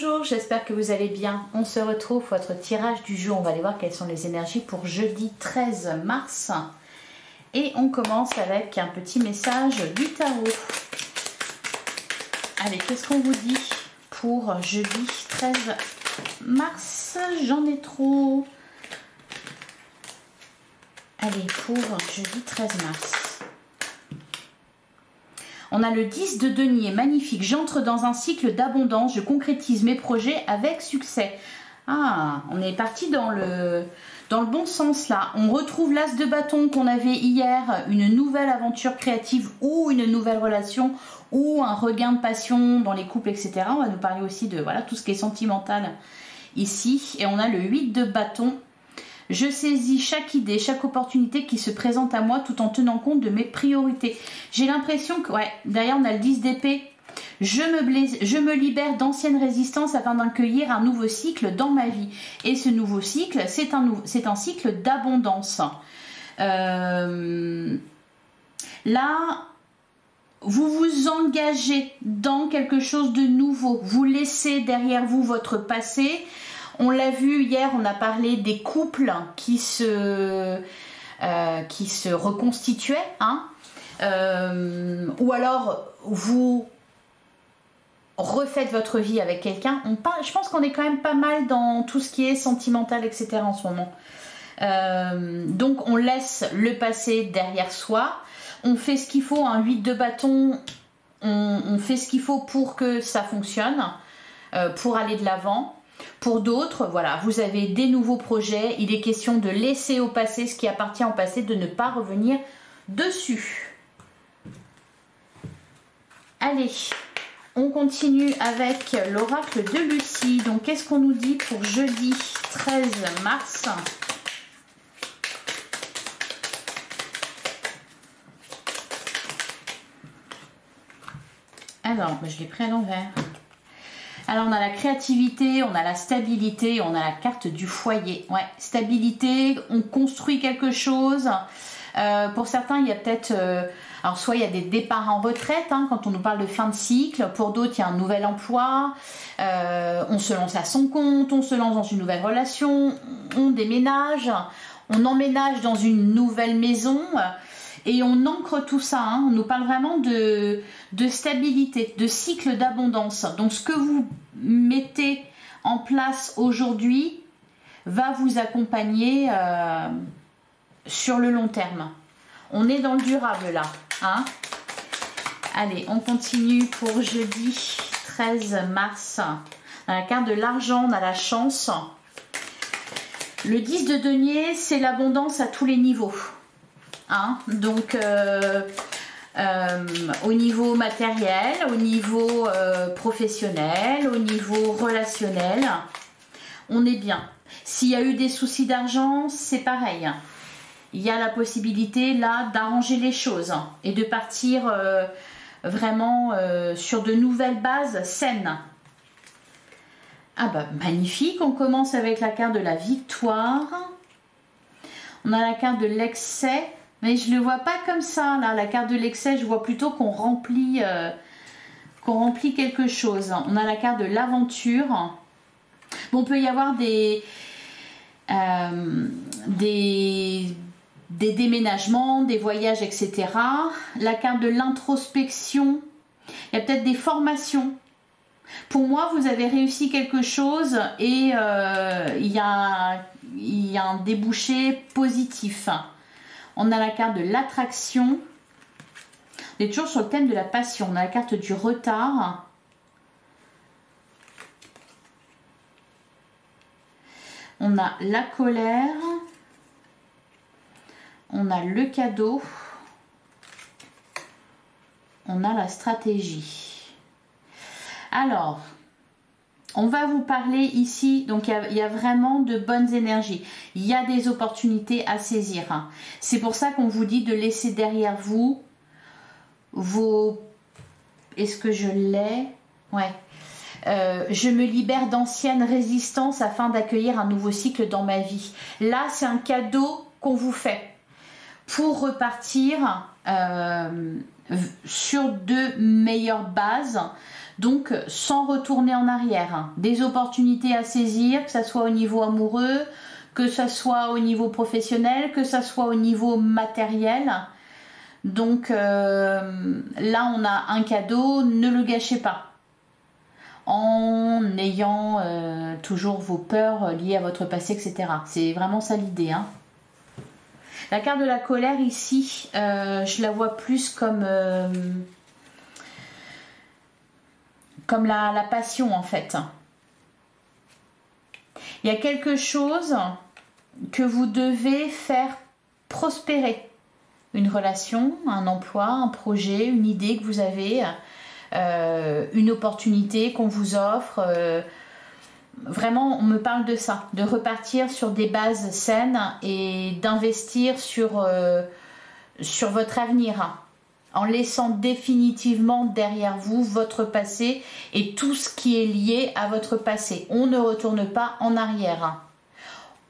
Bonjour, j'espère que vous allez bien. On se retrouve pour votre tirage du jour. On va aller voir quelles sont les énergies pour jeudi 13 mars. Et on commence avec un petit message du tarot. Allez, qu'est-ce qu'on vous dit pour jeudi 13 mars? J'en ai trop. Allez, pour jeudi 13 mars. On a le 10 de denier, magnifique. J'entre dans un cycle d'abondance, je concrétise mes projets avec succès. Ah, on est parti dans le bon sens là. On retrouve l'as de bâton qu'on avait hier, une nouvelle aventure créative ou une nouvelle relation ou un regain de passion dans les couples, etc. On va nous parler aussi de voilà, tout ce qui est sentimental ici. Et on a le 8 de bâton. Je saisis chaque idée, chaque opportunité qui se présente à moi tout en tenant compte de mes priorités. J'ai l'impression que, ouais, derrière on a le 10 d'épée. Je me libère d'anciennes résistances afin d'accueillir un nouveau cycle dans ma vie. Et ce nouveau cycle, c'est un cycle d'abondance. Là, vous vous engagez dans quelque chose de nouveau. Vous laissez derrière vous votre passé. On l'a vu hier, on a parlé des couples qui se reconstituaient, hein, ou alors vous refaites votre vie avec quelqu'un. Je pense qu'on est quand même pas mal dans tout ce qui est sentimental, etc. en ce moment. Donc on laisse le passé derrière soi, on fait ce qu'il faut, un 8 de bâton, on fait ce qu'il faut pour que ça fonctionne, pour aller de l'avant. Pour d'autres, voilà, vous avez des nouveaux projets. Il est question de laisser au passé ce qui appartient au passé, de ne pas revenir dessus. Allez, on continue avec l'oracle de Lucie. Donc, qu'est-ce qu'on nous dit pour jeudi 13 mars? Alors, je l'ai pris à l'envers. Alors, on a la créativité, on a la stabilité, on a la carte du foyer. Ouais, stabilité, on construit quelque chose. Pour certains, il y a peut-être... alors, soit il y a des départs en retraite, hein, quand on nous parle de fin de cycle. Pour d'autres, il y a un nouvel emploi. On se lance à son compte, on se lance dans une nouvelle relation. On déménage, on emménage dans une nouvelle maison. Et on ancre tout ça, hein. On nous parle vraiment de stabilité, de cycle d'abondance. Donc ce que vous mettez en place aujourd'hui va vous accompagner sur le long terme. On est dans le durable là, hein. Allez, on continue pour jeudi 13 mars. Dans la carte de l'argent, on a la chance. Le 10 de denier, c'est l'abondance à tous les niveaux. Hein, donc au niveau matériel, au niveau professionnel, au niveau relationnel, on est bien. S'il y a eu des soucis d'argent, c'est pareil. Il y a la possibilité là d'arranger les choses et de partir vraiment sur de nouvelles bases saines. Ah bah magnifique, on commence avec la carte de la victoire. On a la carte de l'excès. Mais je ne le vois pas comme ça, là, la carte de l'excès, je vois plutôt qu'on remplit quelque chose. On a la carte de l'aventure. Bon, il peut y avoir des déménagements, des voyages, etc. La carte de l'introspection. Il y a peut-être des formations. Pour moi, vous avez réussi quelque chose et il y a un débouché positif. On a la carte de l'attraction. On est toujours sur le thème de la passion. On a la carte du retard. On a la colère. On a le cadeau. On a la stratégie. Alors, on va vous parler ici, donc il y a vraiment de bonnes énergies. Il y a des opportunités à saisir. C'est pour ça qu'on vous dit de laisser derrière vous vos... Est-ce que je l'ai? Ouais. Je me libère d'anciennes résistances afin d'accueillir un nouveau cycle dans ma vie. Là, c'est un cadeau qu'on vous fait pour repartir sur de meilleures bases, Donc, sans retourner en arrière, hein. Des opportunités à saisir, que ce soit au niveau amoureux, que ce soit au niveau professionnel, que ce soit au niveau matériel. Donc là, on a un cadeau, ne le gâchez pas. En ayant toujours vos peurs liées à votre passé, etc. C'est vraiment ça l'idée, hein. La carte de la colère ici, je la vois plus comme la passion en fait. Il y a quelque chose que vous devez faire prospérer. Une relation, un emploi, un projet, une idée que vous avez, une opportunité qu'on vous offre. Vraiment, on me parle de ça, de repartir sur des bases saines et d'investir sur votre avenir, en laissant définitivement derrière vous votre passé et tout ce qui est lié à votre passé. On ne retourne pas en arrière.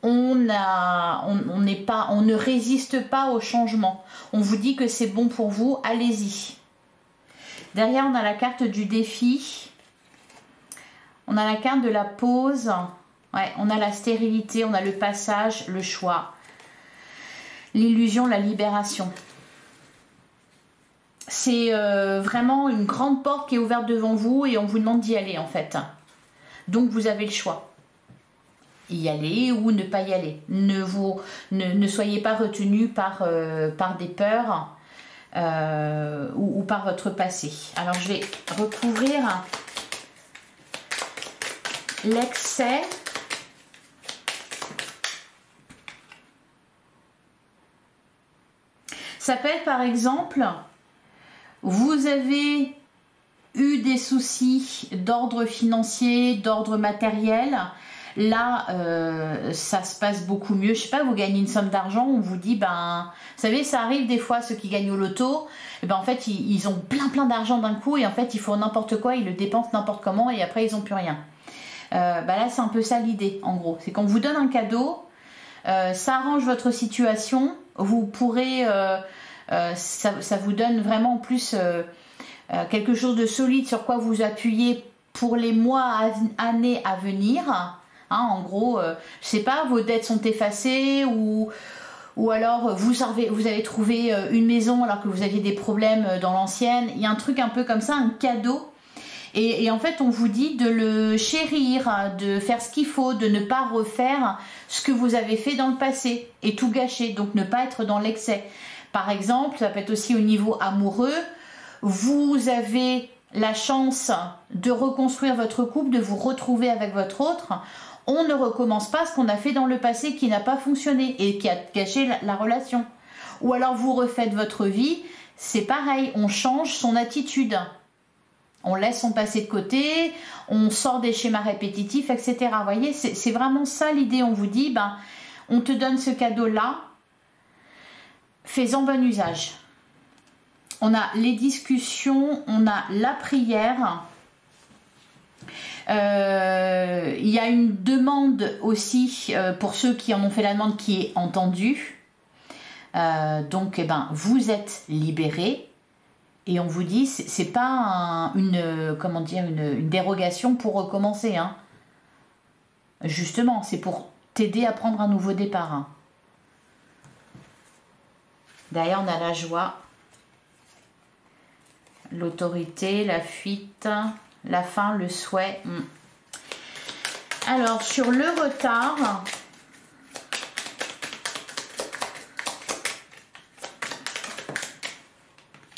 On ne résiste pas au changement. On vous dit que c'est bon pour vous, allez-y. Derrière, on a la carte du défi. On a la carte de la pause. Ouais, on a la stérilité, on a le passage, le choix. L'illusion, la libération. C'est vraiment une grande porte qui est ouverte devant vous et on vous demande d'y aller en fait. Donc vous avez le choix. Y aller ou ne pas y aller. Ne soyez pas retenu par des peurs ou par votre passé. Alors je vais recouvrir l'excès. Ça peut être par exemple, vous avez eu des soucis d'ordre financier, d'ordre matériel. Là, ça se passe beaucoup mieux. Je sais pas, vous gagnez une somme d'argent, on vous dit, ben, vous savez, ça arrive des fois, ceux qui gagnent au loto, et ben en fait, ils ont plein d'argent d'un coup, et en fait, ils font n'importe quoi, ils le dépensent n'importe comment, et après, ils n'ont plus rien. Ben là, c'est un peu ça l'idée, en gros. C'est qu'on vous donne un cadeau, ça arrange votre situation, vous pourrez, ça vous donne vraiment en plus quelque chose de solide sur quoi vous appuyer pour les mois, années à venir. Hein, en gros, je sais pas, vos dettes sont effacées ou alors vous avez trouvé une maison alors que vous aviez des problèmes dans l'ancienne. Il y a un truc un peu comme ça, un cadeau. Et en fait, on vous dit de le chérir, de faire ce qu'il faut, de ne pas refaire ce que vous avez fait dans le passé et tout gâcher. Donc ne pas être dans l'excès. Par exemple, ça peut être aussi au niveau amoureux. Vous avez la chance de reconstruire votre couple, de vous retrouver avec votre autre. On ne recommence pas ce qu'on a fait dans le passé qui n'a pas fonctionné et qui a gâché la relation. Ou alors vous refaites votre vie, c'est pareil, on change son attitude. On laisse son passé de côté, on sort des schémas répétitifs, etc. Vous voyez, c'est vraiment ça l'idée. On vous dit, ben, on te donne ce cadeau-là, fais-en bon usage. On a les discussions, on a la prière. Il y a une demande aussi pour ceux qui en ont fait la demande qui est entendue. Donc, eh ben, vous êtes libérés. Et on vous dit, c'est pas une dérogation pour recommencer. Hein. Justement, c'est pour t'aider à prendre un nouveau départ. Hein. Derrière, on a la joie, l'autorité, la fuite, la fin, le souhait. Alors, sur le retard,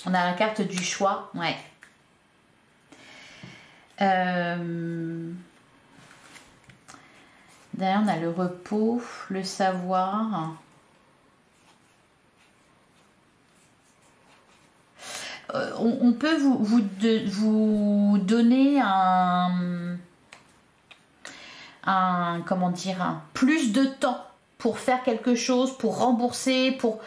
on a la carte du choix. Ouais. Derrière, on a le repos, le savoir. On peut vous donner comment dire, plus de temps pour faire quelque chose, pour rembourser, pour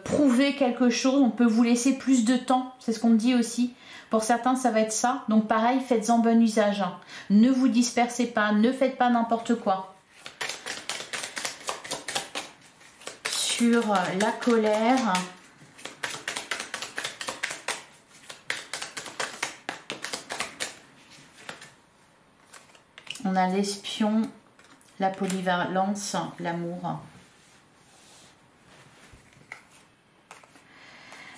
prouver quelque chose. On peut vous laisser plus de temps, c'est ce qu'on me dit aussi. Pour certains, ça va être ça. Donc pareil, faites-en bon usage. Hein. Ne vous dispersez pas, ne faites pas n'importe quoi. Sur la colère... On a l'espion, la polyvalence, l'amour.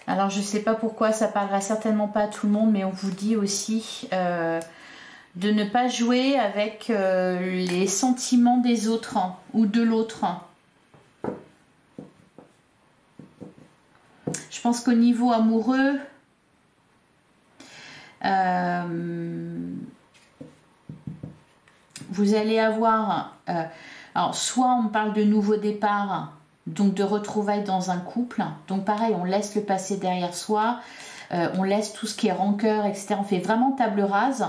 Alors je ne sais pas pourquoi, ça parlera certainement pas à tout le monde, mais on vous dit aussi de ne pas jouer avec les sentiments des autres ou de l'autre. Je pense qu'au niveau amoureux, vous allez avoir, alors soit on parle de nouveau départ, donc de retrouvailles dans un couple, donc pareil, on laisse le passé derrière soi, on laisse tout ce qui est rancœur, etc. On fait vraiment table rase,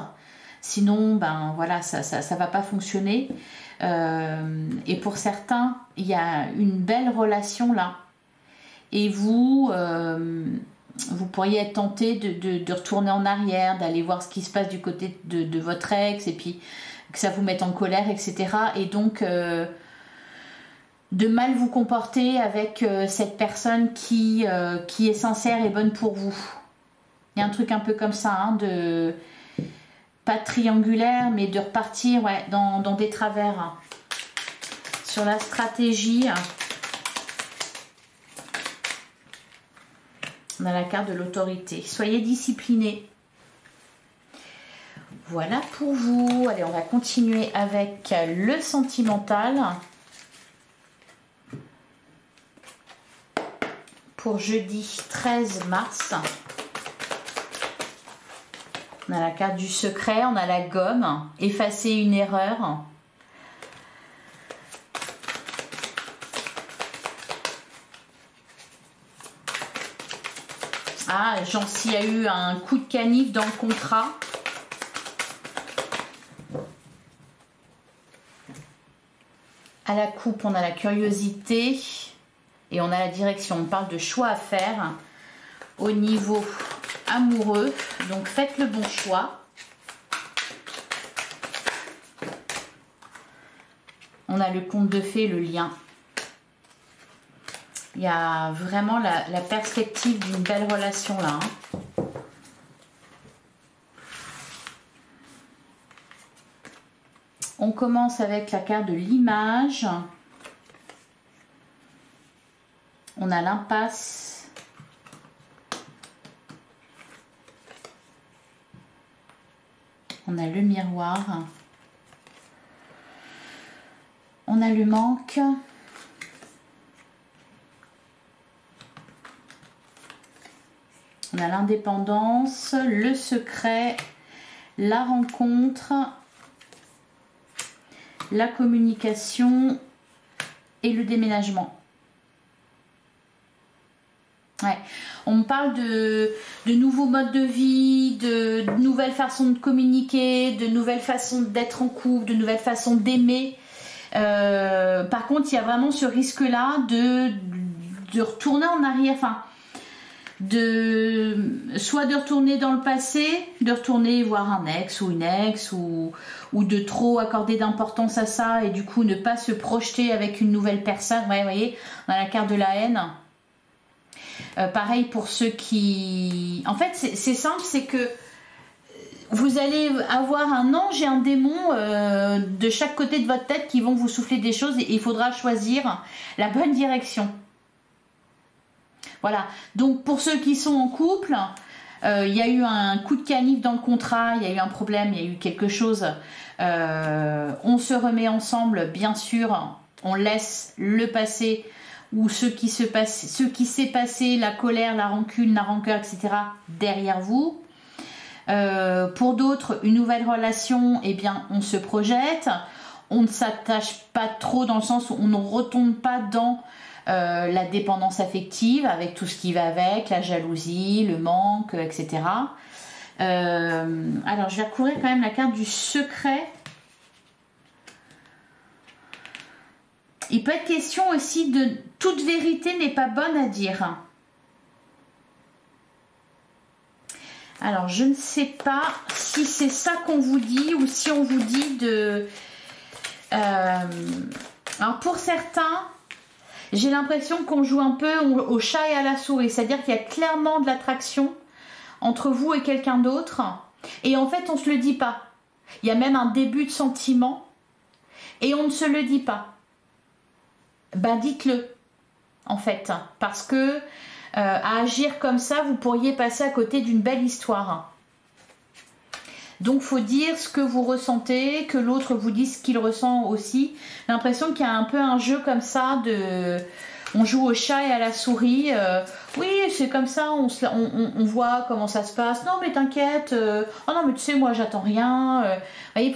sinon ben voilà, ça va pas fonctionner. Et pour certains, il y a une belle relation là, et vous pourriez être tenté de retourner en arrière, d'aller voir ce qui se passe du côté de votre ex, et puis que ça vous mette en colère, etc. Et donc de mal vous comporter avec cette personne qui est sincère et bonne pour vous. Il y a un truc un peu comme ça, hein, pas triangulaire, mais de repartir dans des travers. Hein. Sur la stratégie, on a la carte de l'autorité. Soyez disciplinés. Voilà pour vous. Allez, on va continuer avec le sentimental. Pour jeudi 13 mars. On a la carte du secret, on a la gomme, effacer une erreur. Ah, genre s'il y a eu un coup de canif dans le contrat. À la coupe, on a la curiosité et on a la direction. On parle de choix à faire au niveau amoureux. Donc faites le bon choix. On a le conte de fées, le lien. Il y a vraiment la perspective d'une belle relation là. Hein. On commence avec la carte de l'image. On a l'impasse. On a le miroir. On a le manque. On a l'indépendance, le secret, la rencontre, la communication et le déménagement. Ouais. On me parle de nouveaux modes de vie, de nouvelles façons de communiquer, de nouvelles façons d'être en couple, de nouvelles façons d'aimer. Par contre, il y a vraiment ce risque-là de retourner en arrière, enfin, soit de retourner dans le passé, de retourner voir un ex ou une ex, ou de trop accorder d'importance à ça et du coup ne pas se projeter avec une nouvelle personne. Ouais, vous voyez, on a la carte de la haine. Pareil pour ceux qui... En fait, c'est simple, c'est que vous allez avoir un ange et un démon de chaque côté de votre tête qui vont vous souffler des choses et il faudra choisir la bonne direction. Voilà, donc pour ceux qui sont en couple, il y a eu un coup de canif dans le contrat, il y a eu un problème, il y a eu quelque chose. On se remet ensemble, bien sûr, on laisse le passé ou ce qui s'est passé, la colère, la rancune, la rancœur, etc. derrière vous. Pour d'autres, une nouvelle relation, eh bien, on se projette, on ne s'attache pas trop dans le sens où on ne retombe pas dans la dépendance affective avec tout ce qui va avec, la jalousie, le manque, etc. Alors, je vais recouvrir quand même la carte du secret. Il peut être question aussi de toute vérité n'est pas bonne à dire. Alors, je ne sais pas si c'est ça qu'on vous dit ou si on vous dit de... Alors, pour certains, j'ai l'impression qu'on joue un peu au chat et à la souris. C'est-à-dire qu'il y a clairement de l'attraction entre vous et quelqu'un d'autre. Et en fait, on ne se le dit pas. Il y a même un début de sentiment et on ne se le dit pas. Ben dites-le en fait, parce que à agir comme ça, vous pourriez passer à côté d'une belle histoire. Donc faut dire ce que vous ressentez, que l'autre vous dise ce qu'il ressent aussi. J'ai l'impression qu'il y a un peu un jeu comme ça de... On joue au chat et à la souris. Oui, c'est comme ça, on voit comment ça se passe. Non mais t'inquiète. Oh non mais tu sais, moi j'attends rien. Vous voyez,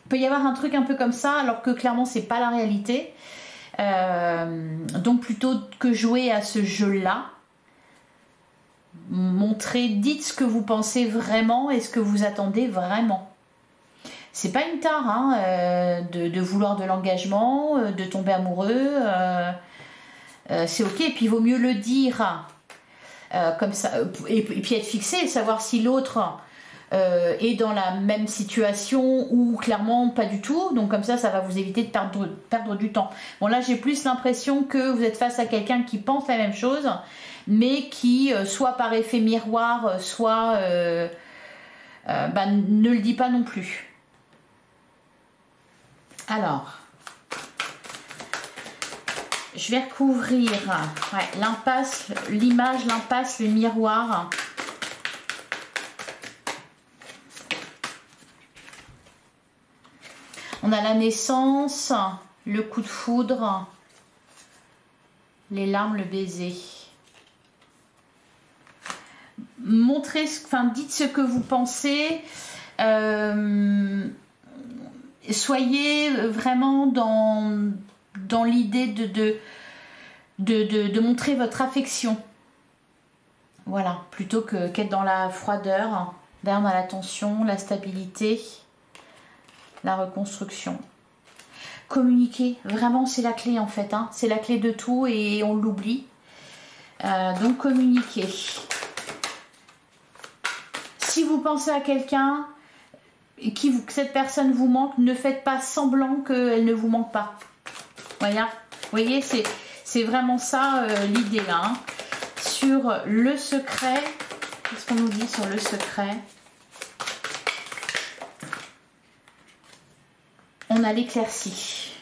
peut y avoir un truc un peu comme ça, alors que clairement c'est pas la réalité. Donc plutôt que jouer à ce jeu-là, montrez, dites ce que vous pensez vraiment et ce que vous attendez vraiment. C'est pas une tare hein, de vouloir de l'engagement, de tomber amoureux. C'est ok, et puis il vaut mieux le dire comme ça, et puis être fixé et savoir si l'autre est dans la même situation ou clairement pas du tout. Donc comme ça va vous éviter de perdre du temps. Bon là j'ai plus l'impression que vous êtes face à quelqu'un qui pense la même chose, mais qui soit par effet miroir, soit ne le dit pas non plus. Alors, je vais recouvrir l'impasse, l'image, l'impasse, le miroir. On a la naissance, le coup de foudre, les larmes, le baiser. Montrez, dites ce que vous pensez. Soyez vraiment dans l'idée de montrer votre affection. Voilà, plutôt qu'être dans la froideur, dans la tension, la stabilité, la reconstruction. Communiquer, vraiment c'est la clé en fait, hein. C'est la clé de tout et on l'oublie. Donc communiquer. Si vous pensez à quelqu'un, que cette personne vous manque, ne faites pas semblant qu'elle ne vous manque pas. Voilà. Vous voyez, c'est vraiment ça l'idée là. Hein. Sur le secret, qu'est-ce qu'on nous dit sur le secret? On a l'éclaircie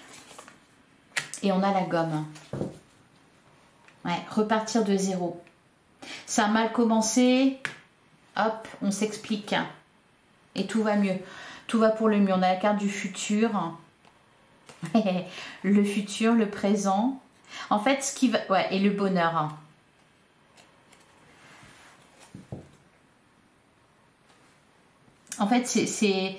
et on a la gomme. Ouais, repartir de zéro. Ça a mal commencé, hop, on s'explique. Et tout va mieux. Tout va pour le mieux. On a la carte du futur. Le futur, le présent. En fait, ce qui va... Ouais, et le bonheur. En fait, c'est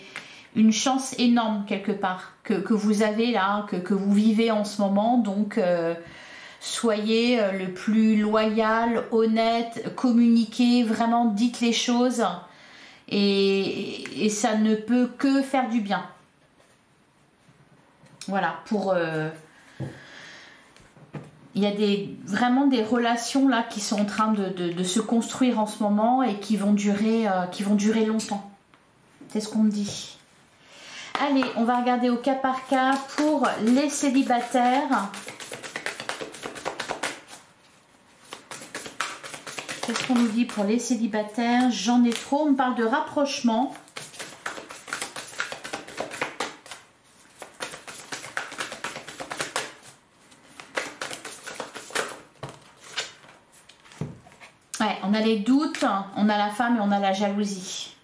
une chance énorme quelque part que vous avez là, que vous vivez en ce moment. Donc, soyez le plus loyal, honnête, communiquez, vraiment dites les choses. Et ça ne peut que faire du bien. Voilà, pour... il y a vraiment des relations là qui sont en train de se construire en ce moment et qui vont durer longtemps. C'est ce qu'on me dit. Allez, on va regarder au cas par cas pour les célibataires. Qu'est-ce qu'on nous dit pour les célibataires? J'en ai trop. On me parle de rapprochement. Ouais, on a les doutes, on a la femme et on a la jalousie.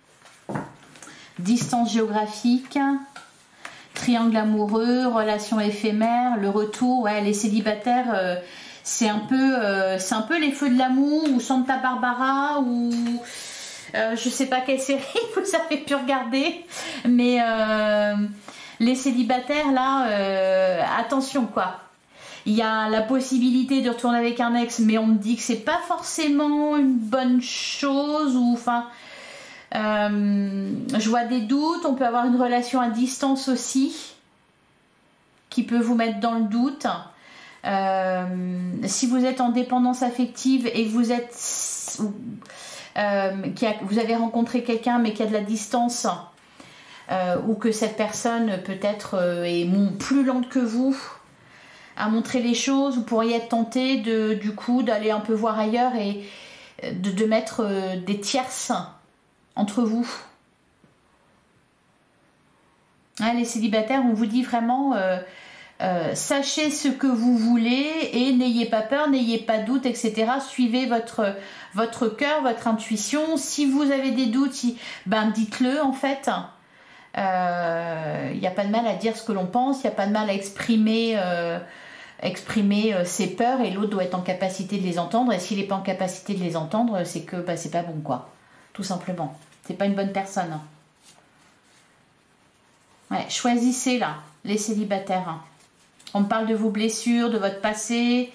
Distance géographique, triangle amoureux, relation éphémère, le retour. Ouais, les célibataires... c'est un peu les feux de l'amour ou Santa Barbara ou je sais pas quelle série vous avez pu regarder, mais les célibataires là, attention quoi. Il y a la possibilité de retourner avec un ex, mais on me dit que c'est pas forcément une bonne chose ou enfin, je vois des doutes. On peut avoir une relation à distance aussi qui peut vous mettre dans le doute. Si vous êtes en dépendance affective et que vous êtes vous avez rencontré quelqu'un mais qu'il y a de la distance ou que cette personne peut-être est plus lente que vous à montrer les choses, vous pourriez être tenté du coup d'aller un peu voir ailleurs et de mettre des tierces entre vous. Hein, les célibataires, on vous dit vraiment, sachez ce que vous voulez et n'ayez pas peur, n'ayez pas de doute, etc. Suivez votre cœur, votre intuition. Si vous avez des doutes, ben dites-le en fait. Il n'y a pas de mal à dire ce que l'on pense, il n'y a pas de mal à exprimer ses peurs, et l'autre doit être en capacité de les entendre. Et s'il n'est pas en capacité de les entendre, c'est que bah, c'est pas bon, quoi. Tout simplement. C'est pas une bonne personne. Ouais, choisissez là, les célibataires. On parle de vos blessures, de votre passé.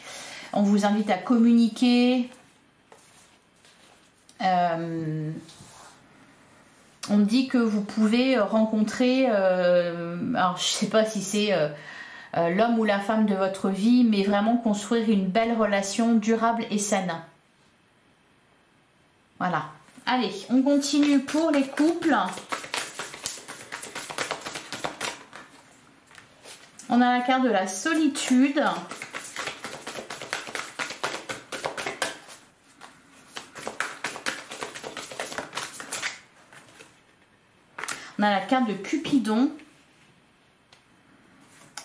On vous invite à communiquer. On dit que vous pouvez rencontrer, alors je sais pas si c'est l'homme ou la femme de votre vie, mais vraiment construire une belle relation durable et saine. Voilà. Allez, on continue pour les couples. On a la carte de la solitude. On a la carte de Cupidon.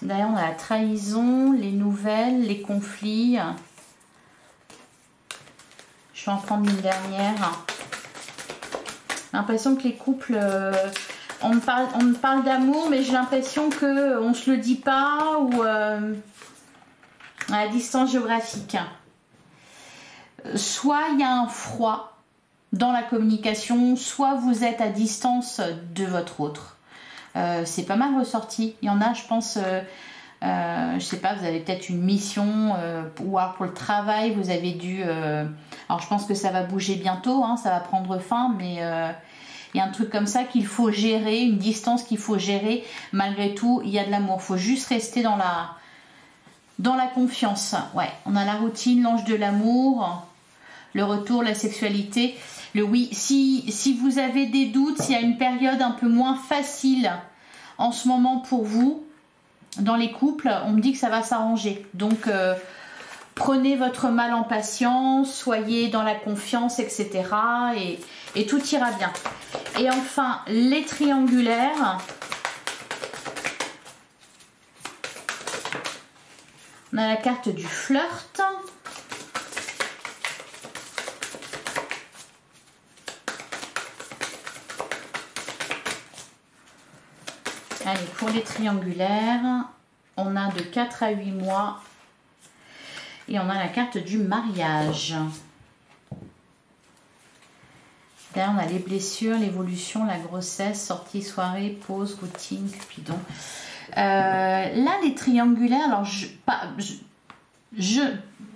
Derrière, on a la trahison, les nouvelles, les conflits. Je vais en prendre une dernière. J'ai l'impression que les couples... on me parle d'amour, mais j'ai l'impression qu'on ne se le dit pas, ou à la distance géographique. Soit il y a un froid dans la communication, soit vous êtes à distance de votre autre. C'est pas mal ressorti. Il y en a, je pense, je sais pas, vous avez peut-être une mission, ou alors pour le travail, vous avez dû... alors je pense que ça va bouger bientôt, hein, ça va prendre fin, mais... il y a un truc comme ça qu'il faut gérer, une distance qu'il faut gérer. Malgré tout, il y a de l'amour. Il faut juste rester dans la confiance. Ouais, on a la routine, l'ange de l'amour, le retour, la sexualité, le oui. Si vous avez des doutes, s'il y a une période un peu moins facile en ce moment pour vous, dans les couples, on me dit que ça va s'arranger. Donc, prenez votre mal en patience, soyez dans la confiance, etc. Et tout ira bien. Et enfin, les triangulaires. On a la carte du flirt. Allez, pour les triangulaires, on a de 4 à 8 mois. Et on a la carte du mariage. Derrière, on a les blessures, l'évolution, la grossesse, sortie, soirée, pause, routine, Cupidon. Là, les triangulaires, alors je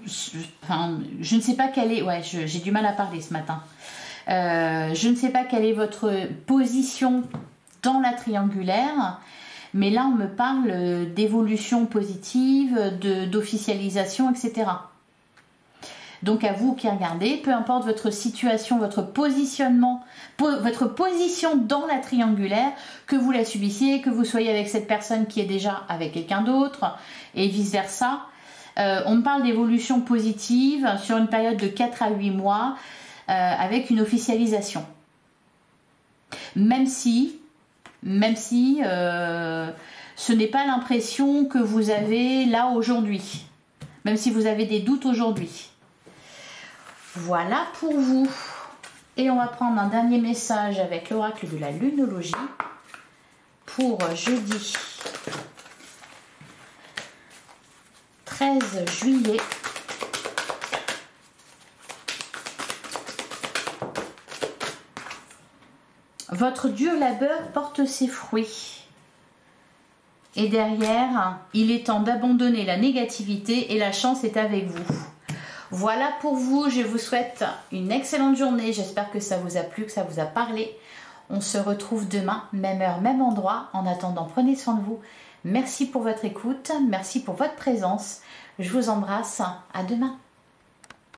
ne sais pas quelle est... Ouais, j'ai du mal à parler ce matin. Je ne sais pas quelle est votre position dans la triangulaire, mais là, on me parle d'évolution positive, d'officialisation, etc. Donc à vous qui regardez, peu importe votre situation, votre positionnement, votre position dans la triangulaire, que vous la subissiez, que vous soyez avec cette personne qui est déjà avec quelqu'un d'autre et vice versa, on me parle d'évolution positive sur une période de 4 à 8 mois avec une officialisation. Même si ce n'est pas l'impression que vous avez là aujourd'hui, même si vous avez des doutes aujourd'hui. Voilà pour vous. Et on va prendre un dernier message avec l'oracle de la lunologie pour jeudi 13 juillet. Votre dur labeur porte ses fruits. Et derrière, il est temps d'abandonner la négativité et la chance est avec vous. Voilà pour vous, je vous souhaite une excellente journée, j'espère que ça vous a plu, que ça vous a parlé. On se retrouve demain, même heure, même endroit. En attendant, prenez soin de vous. Merci pour votre écoute, merci pour votre présence. Je vous embrasse, à demain.